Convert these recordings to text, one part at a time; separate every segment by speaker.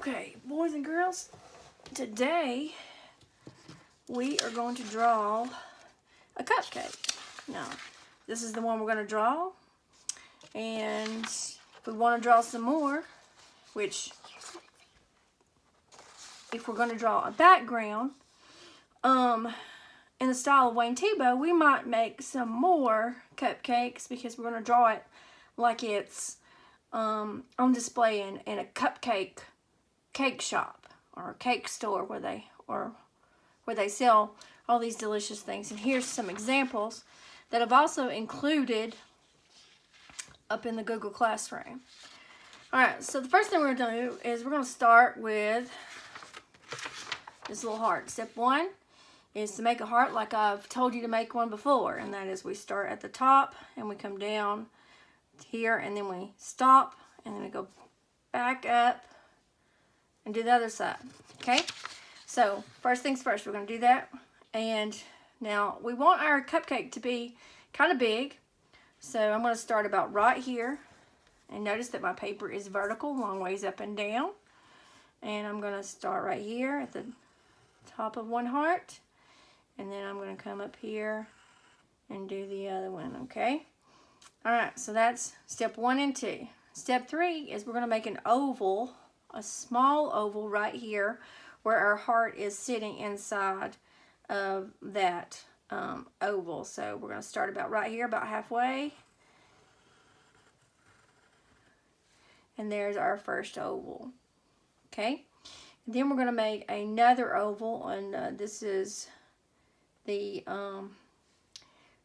Speaker 1: Okay, boys and girls, today we are going to draw a cupcake. Now, this is the one we're going to draw, and if we want to draw some more, which if we're going to draw a background in the style of Wayne Thiebaud, we might make some more cupcakes because we're going to draw it like it's on display in a cake shop or a cake store where they sell all these delicious things. And here's some examples that I've also included up in the Google Classroom. Alright, so the first thing we're going to do is we're going to start with this little heart. Step one is to make a heart like I've told you to make one before, and that is we start at the top and we come down here and then we stop and then we go back up and do the other side. Okay, so first things first, we're going to do that. And now we want our cupcake to be kind of big, so I'm going to start about right here, and notice that my paper is vertical, long ways up and down. And I'm going to start right here at the top of one heart, and then I'm going to come up here and do the other one. Okay, all right, so that's step 1 and 2. Step 3 is we're going to make an oval, a small oval right here where our heart is sitting inside of that oval. So we're going to start about right here, about halfway, and there's our first oval. Okay, and then we're going to make another oval, and this is the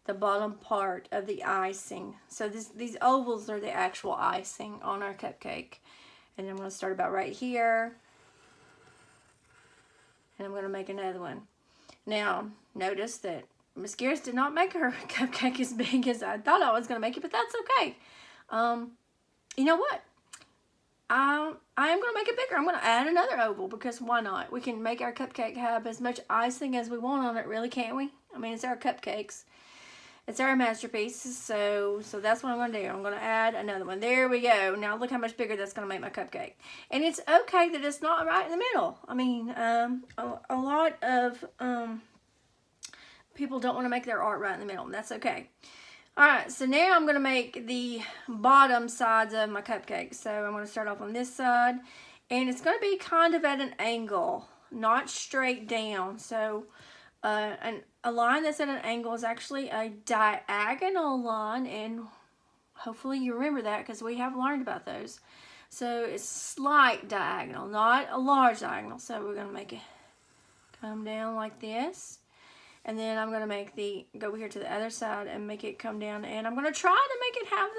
Speaker 1: bottom part of the icing. So these ovals are the actual icing on our cupcake. And I'm going to start about right here, and I'm going to make another one. Now, notice that Miss Garris did not make her cupcake as big as I thought I was going to make it, but that's okay. You know what? I am going to make it bigger. I'm going to add another oval, because why not? We can make our cupcake have as much icing as we want on it, really, can't we? I mean, it's our cupcakes. It's our masterpiece, so that's what I'm going to do. I'm going to add another one. There we go. Now look how much bigger that's going to make my cupcake. And it's okay that it's not right in the middle. I mean, a lot of people don't want to make their art right in the middle, and that's okay. Alright, so now I'm going to make the bottom sides of my cupcake. So I'm going to start off on this side, and it's going to be kind of at an angle, not straight down. So a line that's at an angle is actually a diagonal line, and hopefully you remember that because we have learned about those. So it's slight diagonal, not a large diagonal. So we're going to make it come down like this, and then I'm going to go over here to the other side and make it come down, and I'm going to try to make it have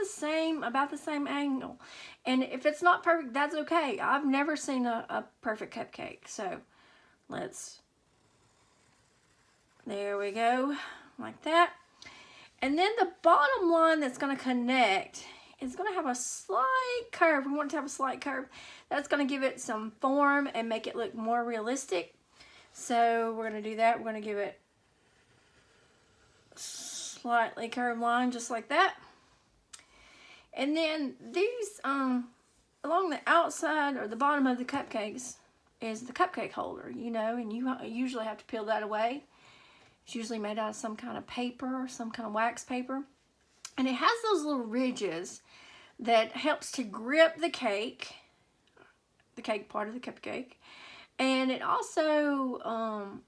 Speaker 1: about the same angle. And if it's not perfect, that's okay. I've never seen a perfect cupcake. So there we go, like that. And then the bottom line that's going to connect is going to have a slight curve. We want it to have a slight curve. That's going to give it some form and make it look more realistic. So we're going to do that. We're going to give it a slightly curved line, just like that. And then these, along the outside or the bottom of the cupcakes is the cupcake holder, you know, and you usually have to peel that away. It's usually made out of some kind of paper, some kind of wax paper. And it has those little ridges that helps to grip the cake part of the cupcake. And it also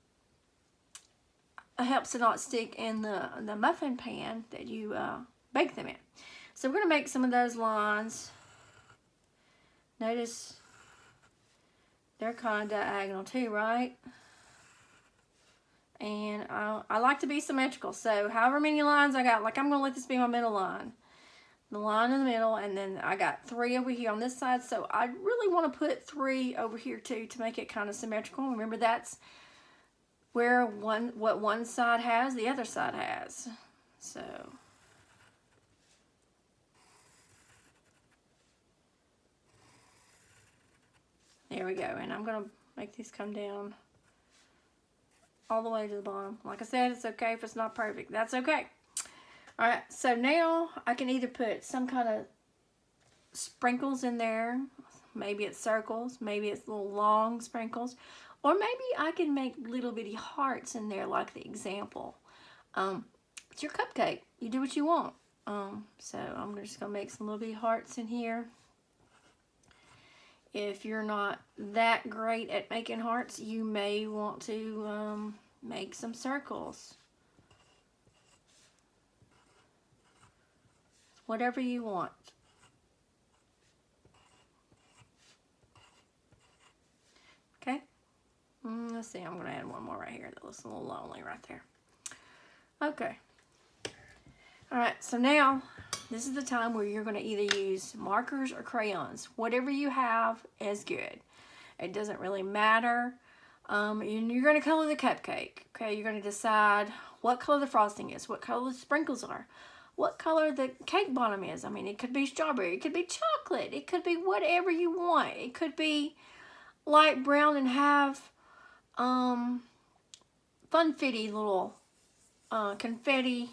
Speaker 1: helps to not stick in the muffin pan that you bake them in. So we're going to make some of those lines. Notice they're kind of diagonal too, right? And I like to be symmetrical, so however many lines I got, like I'm going to let this be my middle line. The line in the middle, and then I got 3 over here on this side, so I really want to put 3 over here too to make it kind of symmetrical. Remember, that's where what one side has, the other side has. So there we go, and I'm going to make these come down all the way to the bottom. Like I said, it's okay if it's not perfect. That's okay. Alright, so now I can either put some kind of sprinkles in there, Maybe it's circles, maybe it's little long sprinkles, or maybe I can make little bitty hearts in there like the example. It's your cupcake. You do what you want. So I'm just going to make some little bitty hearts in here. If you're not that great at making hearts, you may want to make some circles. Whatever you want. Okay. Let's see, I'm going to add one more right here that looks a little lonely right there. Okay. Alright, so now this is the time where you're going to either use markers or crayons. Whatever you have is good. It doesn't really matter. You're going to color the cupcake. Okay, you're going to decide what color the frosting is, what color the sprinkles are, what color the cake bottom is. I mean, it could be strawberry, it could be chocolate, it could be whatever you want. It could be light brown and have funfetti little confetti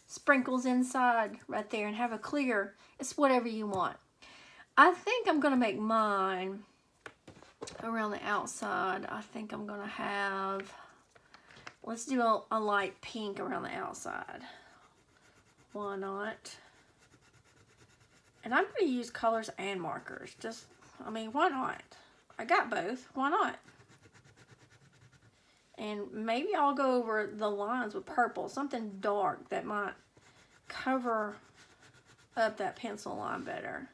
Speaker 1: sprinkles inside right there and have a clear. It's whatever you want. I think I'm going to make mine around the outside. I think I'm going to have, let's do a light pink around the outside. Why not? And I'm going to use colors and markers. Just, I mean, why not? I got both. Why not? And maybe I'll go over the lines with purple, something dark that might cover up that pencil line better.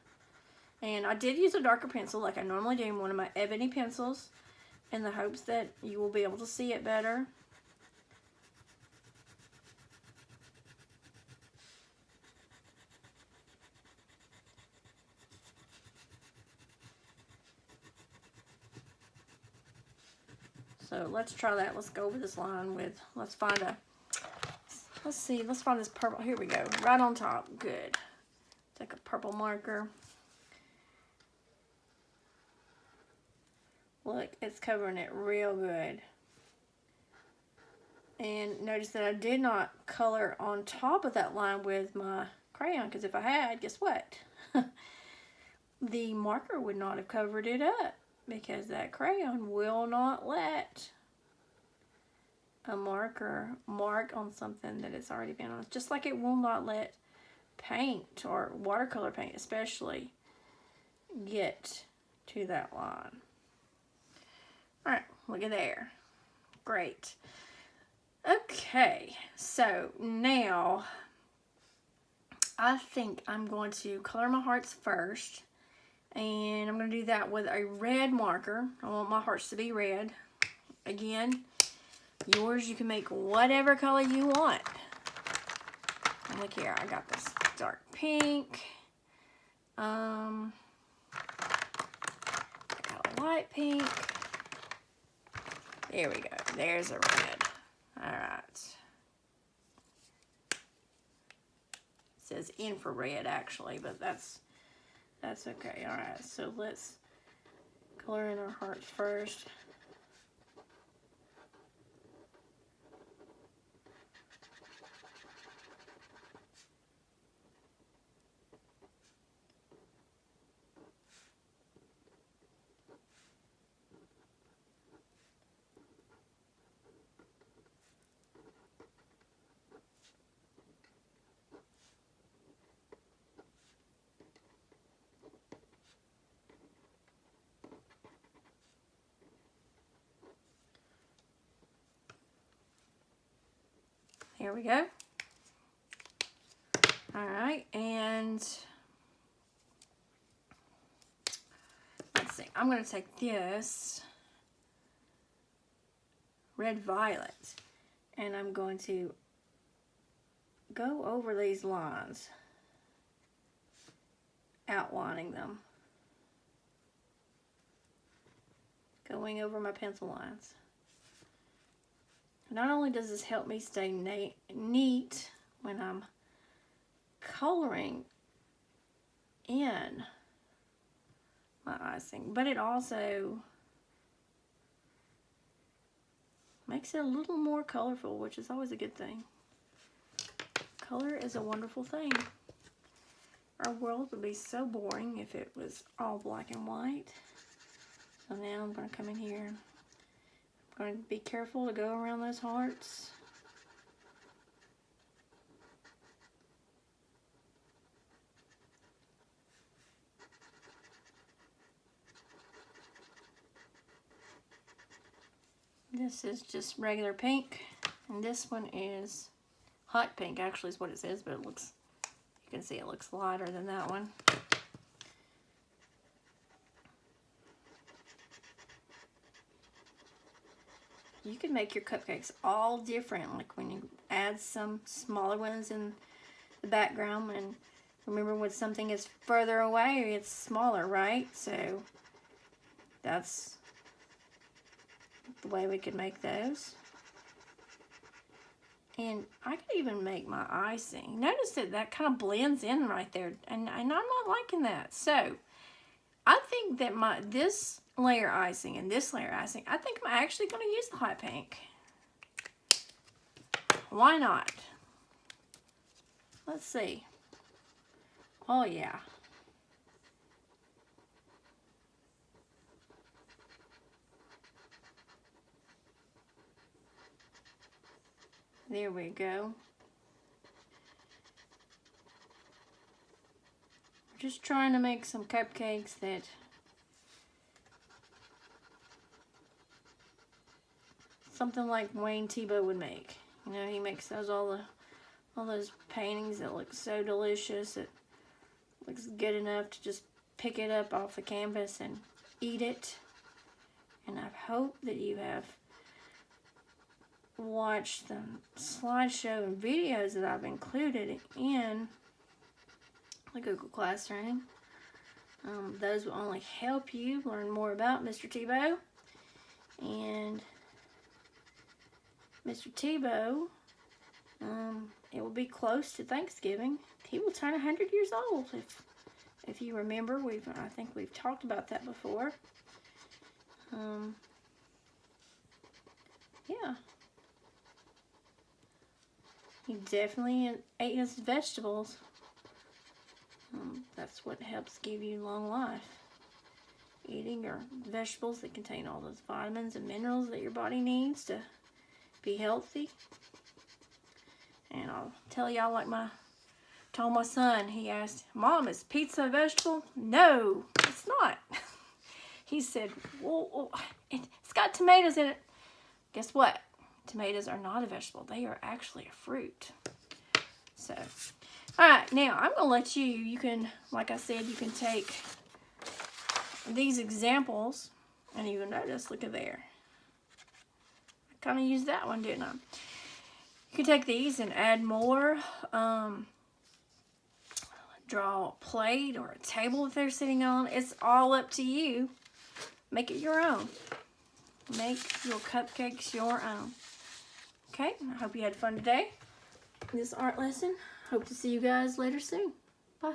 Speaker 1: And I did use a darker pencil like I normally do in one of my ebony pencils in the hopes that you will be able to see it better. So let's try that. Let's go over this line with, let's find this purple. Here we go, right on top. Good. Take a purple marker. Look, it's covering it real good. And notice that I did not color on top of that line with my crayon, because if I had, guess what? The marker would not have covered it up, because that crayon will not let a marker mark on something that it's already been on. Just like it will not let paint, or watercolor paint especially, get to that line. Alright, look at there. Great. Okay, so now I think I'm going to color my hearts first. And I'm going to do that with a red marker. I want my hearts to be red. Again, yours, you can make whatever color you want. And look here, I got this dark pink. I got a light pink. There we go. There's a red. Alright. It says infrared actually, but that's okay. Alright, so let's color in our hearts first. Here we go. All right, and let's see. I'm going to take this red violet, and I'm going to go over these lines, outlining them, going over my pencil lines. Not only does this help me stay neat when I'm coloring in my icing, but it also makes it a little more colorful, which is always a good thing. Color is a wonderful thing. our world would be so boring if it was all black and white. So now I'm going to come in here. I'm going to be careful to go around those hearts. This is just regular pink, and this one is hot pink, actually is what it says, but it looks, you can see it looks lighter than that one. You can make your cupcakes all different, like when you add some smaller ones in the background, and remember when something is further away, it's smaller, right? So that's the way we could make those. And I could even make my icing. Notice that that kind of blends in right there, and I'm not liking that. So I think that this layer icing and this layer icing, I think I'm actually going to use the hot pink. Why not? Let's see. Oh yeah. There we go. Just trying to make some cupcakes that something like Wayne Thiebaud would make. You know, he makes all those paintings that look so delicious. It looks good enough to just pick it up off the canvas and eat it. And I hope that you have watched the slideshow and videos that I've included in the Google Classroom. Those will only help you learn more about Mr. Thiebaud. And Mr. Thiebaud, it will be close to Thanksgiving. He will turn 100 years old. If you remember, I think we've talked about that before. Yeah. He definitely ate his vegetables. That's what helps give you long life. Eating your vegetables that contain all those vitamins and minerals that your body needs to be healthy. And I'll tell y'all, like told my son, he asked, "Mom, is pizza a vegetable?" "No, it's not." He said, "Well, it's got tomatoes in it." Guess what? Tomatoes are not a vegetable. They are actually a fruit. So, all right, now I'm going to let you can, like I said, you can take these examples, and you will notice, look at there. I kind of used that one, didn't I? You can take these and add more. Draw a plate or a table if they're sitting on. It's all up to you. Make it your own. Make your cupcakes your own. Okay, I hope you had fun today in this art lesson. Hope to see you guys later soon. Bye.